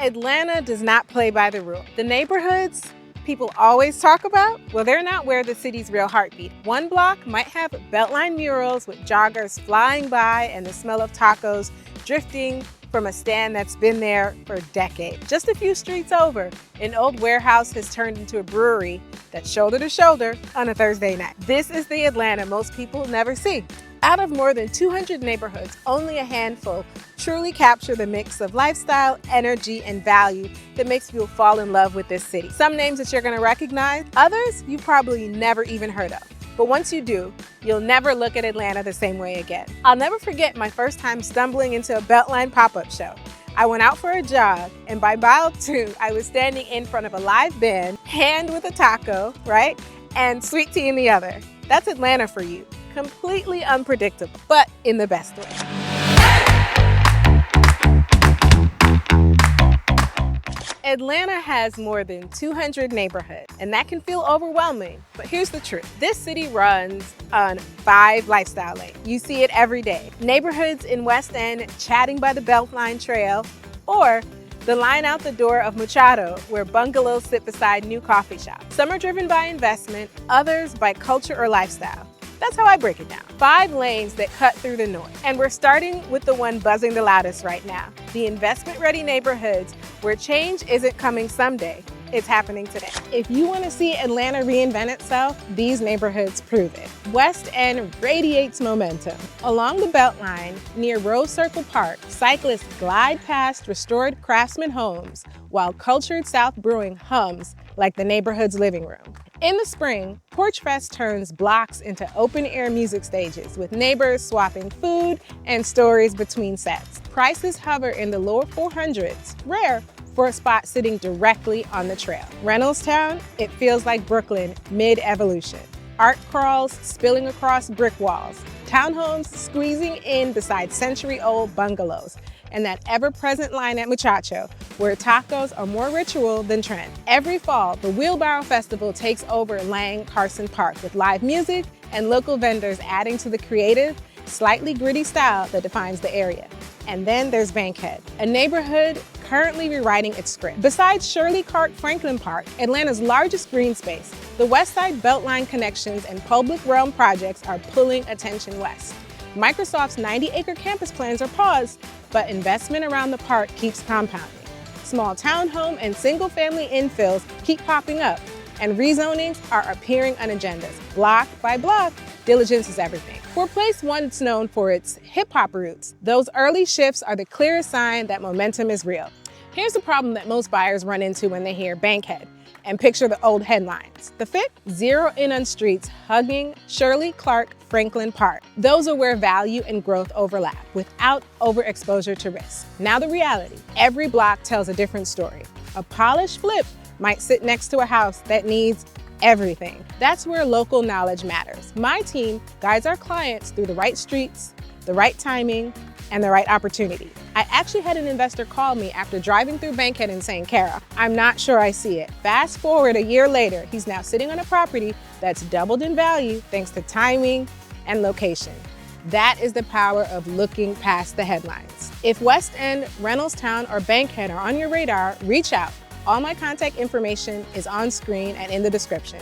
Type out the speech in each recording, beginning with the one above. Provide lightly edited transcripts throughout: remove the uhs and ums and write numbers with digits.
Atlanta does not play by the rule. The neighborhoods people always talk about, well, they're not where the city's real heartbeat. One block might have Beltline murals with joggers flying by and the smell of tacos drifting from a stand that's been there for decades. Just a few streets over, an old warehouse has turned into a brewery that's shoulder to shoulder on a Thursday night. This is the Atlanta most people never see. Out of more than 200 neighborhoods, only a handful truly capture the mix of lifestyle, energy, and value that makes you fall in love with this city. Some names that you're gonna recognize, others you probably never even heard of. But once you do, you'll never look at Atlanta the same way again. I'll never forget my first time stumbling into a Beltline pop-up show. I went out for a jog, and by mile 2, I was standing in front of a live band, hand with a taco, right? And sweet tea in the other. That's Atlanta for you. Completely unpredictable, but in the best way. Atlanta has more than 200 neighborhoods, and that can feel overwhelming. But here's the truth. This city runs on 5 lifestyle lanes. You see it every day. Neighborhoods in West End chatting by the Beltline Trail, or the line out the door of Machado, where bungalows sit beside new coffee shops. Some are driven by investment, others by culture or lifestyle. That's how I break it down. 5 lanes that cut through the noise. And we're starting with the one buzzing the loudest right now. The investment-ready neighborhoods where change isn't coming someday, it's happening today. If you want to see Atlanta reinvent itself, these neighborhoods prove it. West End radiates momentum. Along the Beltline, near Rose Circle Park, cyclists glide past restored craftsman homes, while cultured South Brewing hums like the neighborhood's living room. In the spring, Porch Fest turns blocks into open-air music stages with neighbors swapping food and stories between sets. Prices hover in the lower 400s, rare for a spot sitting directly on the trail. Reynoldstown, it feels like Brooklyn mid-evolution. Art crawls spilling across brick walls, townhomes squeezing in beside century-old bungalows, and that ever-present line at Muchacho, where tacos are more ritual than trend. Every fall, the Wheelbarrow Festival takes over Lang Carson Park with live music and local vendors adding to the creative, slightly gritty style that defines the area. And then there's Bankhead, a neighborhood currently rewriting its script. Besides Shirley Clark Franklin Park, Atlanta's largest green space, the West Side Beltline connections and public realm projects are pulling attention west. Microsoft's 90-acre campus plans are paused, but investment around the park keeps compounding. Small townhome and single-family infills keep popping up, and rezonings are appearing on agendas. Block by block, diligence is everything. For a place once known for its hip-hop roots, those early shifts are the clearest sign that momentum is real. Here's the problem that most buyers run into when they hear Bankhead and picture the old headlines. The fit? Zero in on streets hugging Shirley Clark Franklin Park. Those are where value and growth overlap without overexposure to risk. Now the reality, every block tells a different story. A polished flip might sit next to a house that needs everything. That's where local knowledge matters. My team guides our clients through the right streets, the right timing, and the right opportunity. I actually had an investor call me after driving through Bankhead and saying, "Kara, I'm not sure I see it." Fast forward a year later, he's now sitting on a property that's doubled in value thanks to timing and location. That is the power of looking past the headlines. If West End, Reynoldstown, or Bankhead are on your radar, reach out. All my contact information is on screen and in the description.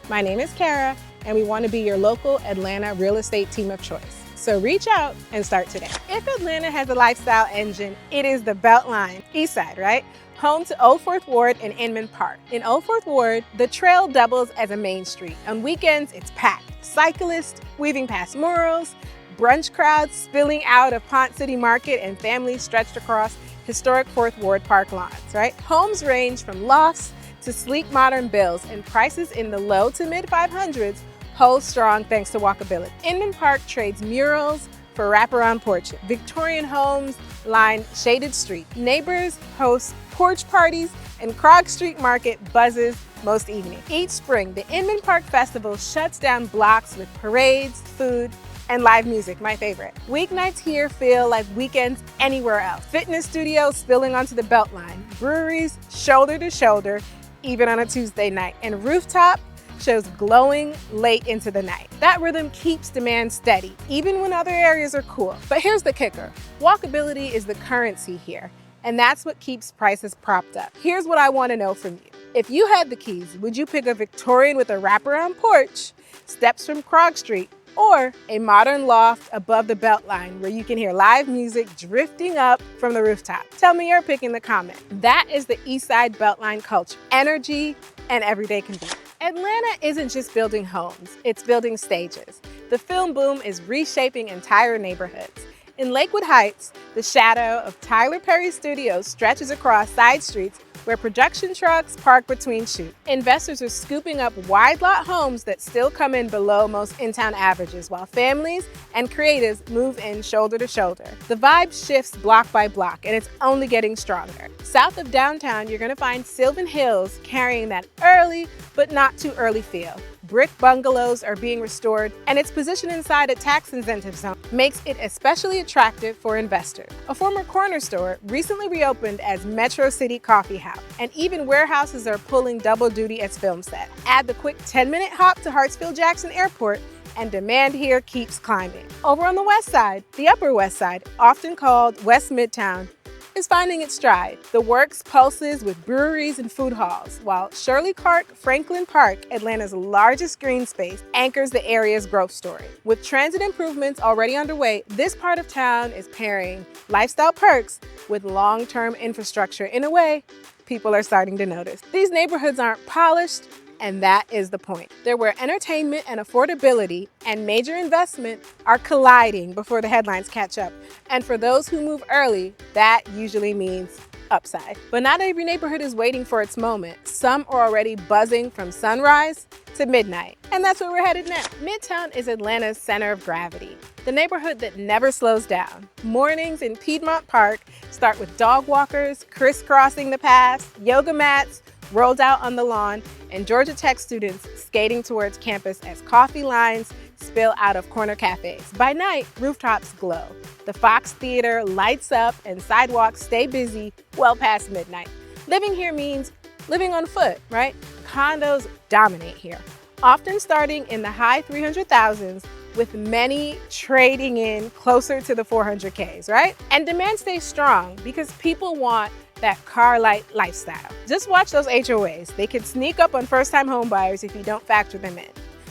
My name is Kara, and we want to be your local Atlanta real estate team of choice. So reach out and start today. If Atlanta has a lifestyle engine, it is the Beltline. East Side, right? Home to Old Fourth Ward and Inman Park. In Old Fourth Ward, the trail doubles as a main street. On weekends, it's packed. Cyclists weaving past murals, brunch crowds spilling out of Pont City Market, and families stretched across historic Fourth Ward Park lawns, right? Homes range from lofts to sleek modern builds, and prices in the low to mid 500s hold strong thanks to walkability. Inman Park trades murals for wraparound porches. Victorian homes line shaded streets. Neighbors host porch parties, and Krog Street Market buzzes most evenings. Each spring, the Inman Park Festival shuts down blocks with parades, food, and live music, my favorite. Weeknights here feel like weekends anywhere else. Fitness studios spilling onto the Beltline, breweries shoulder to shoulder, even on a Tuesday night, and rooftop shows glowing late into the night. That rhythm keeps demand steady, even when other areas are cool. But here's the kicker. Walkability is the currency here. And that's what keeps prices propped up. Here's what I want to know from you. If you had the keys, would you pick a Victorian with a wraparound porch, steps from Krog Street, or a modern loft above the Beltline where you can hear live music drifting up from the rooftop? Tell me your pick in the comment. That is the Eastside Beltline culture, energy, and everyday convenience. Atlanta isn't just building homes, it's building stages. The film boom is reshaping entire neighborhoods. In Lakewood Heights, the shadow of Tyler Perry Studios stretches across side streets where production trucks park between shoots. Investors are scooping up wide lot homes that still come in below most in-town averages, while families and creatives move in shoulder to shoulder. The vibe shifts block by block, and it's only getting stronger. South of downtown, you're gonna find Sylvan Hills carrying that early but not too early feel. Brick bungalows are being restored, and its position inside a tax incentive zone makes it especially attractive for investors. A former corner store recently reopened as Metro City Coffee House, and even warehouses are pulling double duty as film set. Add the quick 10-minute hop to Hartsfield-Jackson Airport, and demand here keeps climbing. Over on the west side, the Upper West Side, often called West Midtown, is finding its stride. The works pulses with breweries and food halls, while Shirley Clark Franklin Park, Atlanta's largest green space, anchors the area's growth story. With transit improvements already underway, this part of town is pairing lifestyle perks with long-term infrastructure in a way people are starting to notice. These neighborhoods aren't polished, and that is the point. They're where entertainment and affordability and major investment are colliding before the headlines catch up. And for those who move early, that usually means upside. But not every neighborhood is waiting for its moment. Some are already buzzing from sunrise to midnight. And that's where we're headed now. Midtown is Atlanta's center of gravity, the neighborhood that never slows down. Mornings in Piedmont Park start with dog walkers crisscrossing the paths, yoga mats rolled out on the lawn, and Georgia Tech students skating towards campus as coffee lines spill out of corner cafes. By night, rooftops glow. The Fox Theater lights up and sidewalks stay busy well past midnight. Living here means living on foot, right? Condos dominate here, often starting in the high 300,000s, with many trading in closer to the 400Ks, right? And demand stays strong because people want that car-light lifestyle. Just watch those HOAs. They can sneak up on first-time homebuyers if you don't factor them in.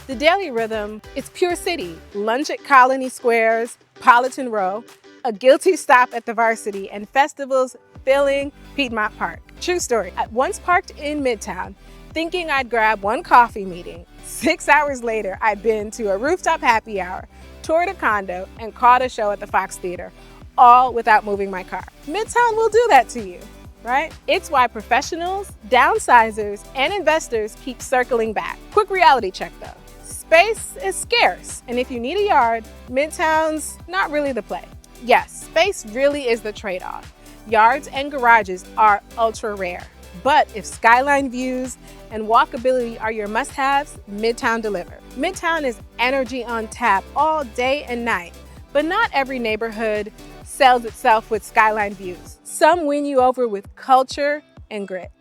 The daily rhythm, it's pure city. Lunch at Colony Squares, Politan Row, a guilty stop at the Varsity, and festivals filling Piedmont Park. True story. I once parked in Midtown, thinking I'd grab one coffee meeting. 6 hours later, I'd been to a rooftop happy hour, toured a condo, and caught a show at the Fox Theater, all without moving my car. Midtown will do that to you, right? It's why professionals, downsizers, and investors keep circling back. Quick reality check though. Space is scarce, and if you need a yard, Midtown's not really the play. Yes, space really is the trade-off. Yards and garages are ultra rare. But if skyline views and walkability are your must-haves, Midtown delivers. Midtown is energy on tap all day and night, but not every neighborhood sells itself with skyline views. Some win you over with culture and grit.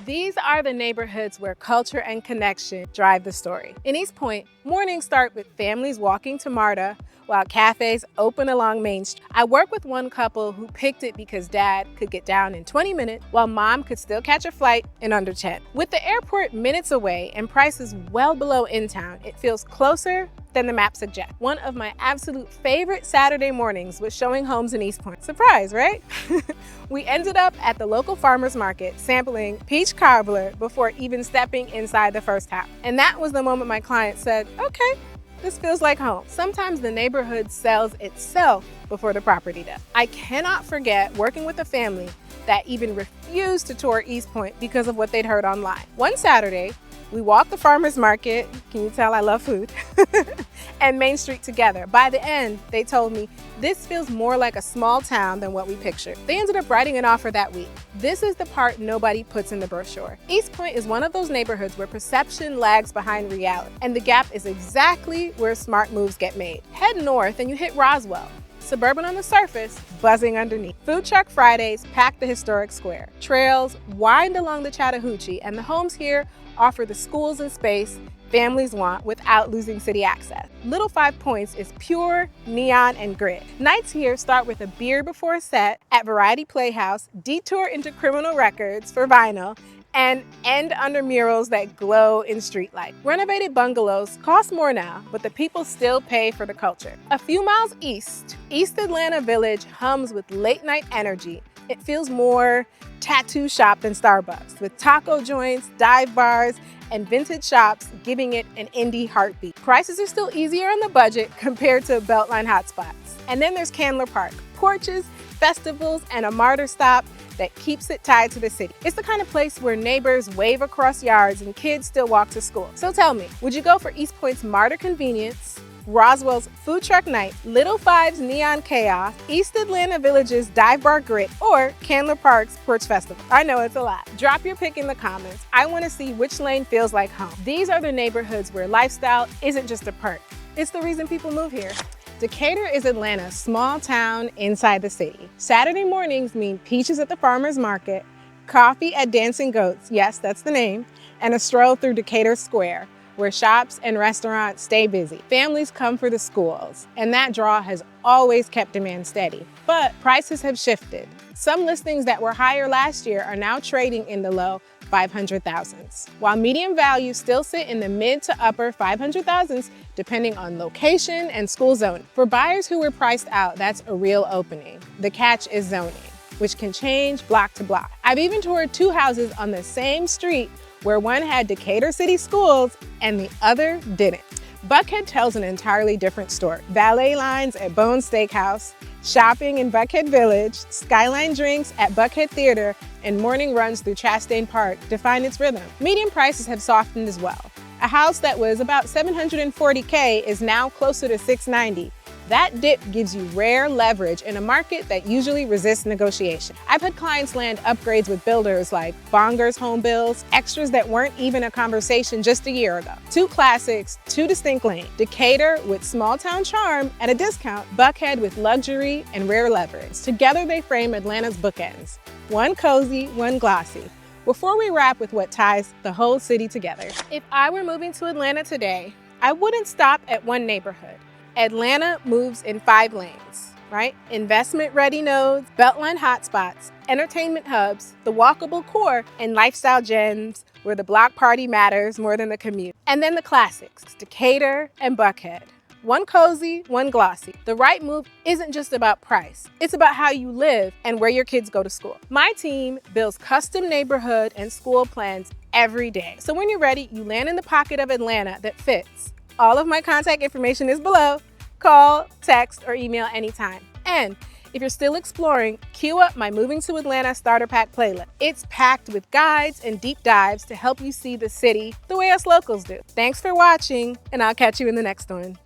These are the neighborhoods where culture and connection drive the story. In East Point, mornings start with families walking to MARTA while cafes open along Main Street. I work with one couple who picked it because dad could get down in 20 minutes while mom could still catch a flight in under 10. With the airport minutes away and prices well below in town, it feels closer than the map suggests. One of my absolute favorite Saturday mornings was showing homes in East Point. Surprise, right? We ended up at the local farmer's market sampling peach cobbler before even stepping inside the first house. And that was the moment my client said, okay, this feels like home. Sometimes the neighborhood sells itself before the property does. I cannot forget working with a family that even refused to tour East Point because of what they'd heard online. One Saturday, we walked the farmer's market, can you tell I love food, and Main Street together. By the end, they told me, this feels more like a small town than what we pictured. They ended up writing an offer that week. This is the part nobody puts in the brochure. East Point is one of those neighborhoods where perception lags behind reality, and the gap is exactly where smart moves get made. Head north and you hit Roswell. Suburban on the surface, buzzing underneath. Food Truck Fridays pack the historic square. Trails wind along the Chattahoochee, and the homes here offer the schools and space families want without losing city access. Little 5 Points is pure neon and grit. Nights here start with a beer before set at Variety Playhouse, detour into Criminal Records for vinyl, and end under murals that glow in streetlight. Renovated bungalows cost more now, but the people still pay for the culture. A few miles east, East Atlanta Village hums with late-night energy. It feels more tattoo shop than Starbucks, with taco joints, dive bars, and vintage shops giving it an indie heartbeat. Prices are still easier on the budget compared to Beltline hotspots. And then there's Candler Park, porches, festivals, and a MARTA stop that keeps it tied to the city. It's the kind of place where neighbors wave across yards and kids still walk to school. So tell me, would you go for East Point's MARTA convenience, Roswell's food truck night, Little Five's neon chaos, East Atlanta Village's dive bar grit, or Candler Park's porch festival? I know it's a lot. Drop your pick in the comments. I want to see which lane feels like home. These are the neighborhoods where lifestyle isn't just a perk. It's the reason people move here. Decatur is Atlanta's small town inside the city. Saturday mornings mean peaches at the farmer's market, coffee at Dancing Goats, yes, that's the name, and a stroll through Decatur Square, where shops and restaurants stay busy. Families come for the schools, and that draw has always kept demand steady. But prices have shifted. Some listings that were higher last year are now trading in the low 500,000s, while median values still sit in the mid to upper 500,000s depending on location and school zone. For buyers who were priced out, that's a real opening. The catch is zoning, which can change block to block. I've even toured two houses on the same street where one had Decatur City Schools and the other didn't. Buckhead tells an entirely different story. Valet lines at Bone Steakhouse, shopping in Buckhead Village, skyline drinks at Buckhead Theater, and morning runs through Chastain Park define its rhythm. Median prices have softened as well. A house that was about $740K is now closer to $690. That dip gives you rare leverage in a market that usually resists negotiation. I've had clients land upgrades with builders like Bonger's Home Bills, extras that weren't even a conversation just a year ago. Two classics, two distinct lanes. Decatur with small town charm at a discount, Buckhead with luxury and rare leverage. Together they frame Atlanta's bookends. One cozy, one glossy. Before we wrap with what ties the whole city together, if I were moving to Atlanta today, I wouldn't stop at one neighborhood. Atlanta moves in 5 lanes, right? Investment-ready nodes, Beltline hotspots, entertainment hubs, the walkable core, and lifestyle gems where the block party matters more than the commute. And then the classics, Decatur and Buckhead. One cozy, one glossy. The right move isn't just about price. It's about how you live and where your kids go to school. My team builds custom neighborhood and school plans every day. So when you're ready, you land in the pocket of Atlanta that fits. All of my contact information is below. Call, text, or email anytime. And if you're still exploring, queue up my Moving to Atlanta Starter Pack playlist. It's packed with guides and deep dives to help you see the city the way us locals do. Thanks for watching, and I'll catch you in the next one.